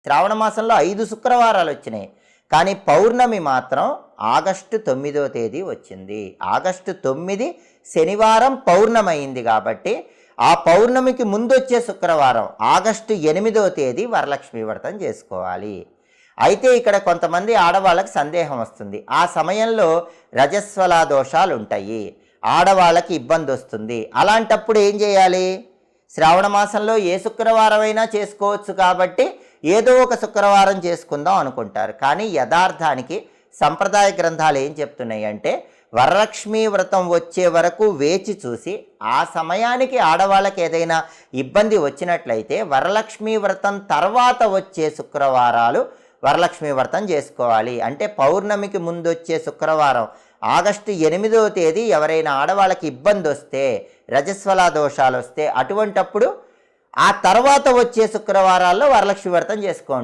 శ్రావణ మాసంలో 5 శుక్రవారాలు వచ్చినాయి. కానీ పౌర్ణమి మాత్రం ఆగస్టు 9వ తేదీ వచ్చింది. ఆగస్టు 9 శనివారం పౌర్ణమి అయింది కాబట్టి ఆ పౌర్ణమికి ముందు వచ్చే శుక్రవారం ఆగస్టు 8వ తేదీ వరలక్ష్మి వ్రతం చేసుకోవాలి. అయితే ఇక్కడ కొంతమంది ఆడవాళ్ళకి సందేహం వస్తుంది. ఆ సమయంలో రజస్వల దోషాలు ఉంటాయి, ఆడవాళ్ళకి ఇబ్బంది వస్తుంది. అలాంటప్పుడు ఏం చేయాలి? శ్రావణ మాసంలో ఏ శుక్రవారం అయినా చేసుకోవచ్చు కాబట్టి ఏదో ఒక శుక్రవారం చేసుకుందాం అనుకుంటారు. కానీ యథార్థానికి సంప్రదాయ గ్రంథాలు ఏం చెప్తున్నాయి అంటే వరలక్ష్మీ వ్రతం వచ్చే వరకు వేచి చూసి ఆ సమయానికి ఆడవాళ్ళకి ఏదైనా ఇబ్బంది వచ్చినట్లయితే వరలక్ష్మీ వ్రతం తర్వాత వచ్చే శుక్రవారాలు వరలక్ష్మీ వ్రతం చేసుకోవాలి. అంటే పౌర్ణమికి ముందు వచ్చే శుక్రవారం ఆగస్టు 8వ తేదీ ఎవరైనా ఆడవాళ్ళకి ఇబ్బంది వస్తే, రజస్వల దోషాలు వస్తే అటువంటప్పుడు ఆ తర్వాత వచ్చే శుక్రవారాల్లో వరలక్ష్మి వ్రతం చేసుకోండి.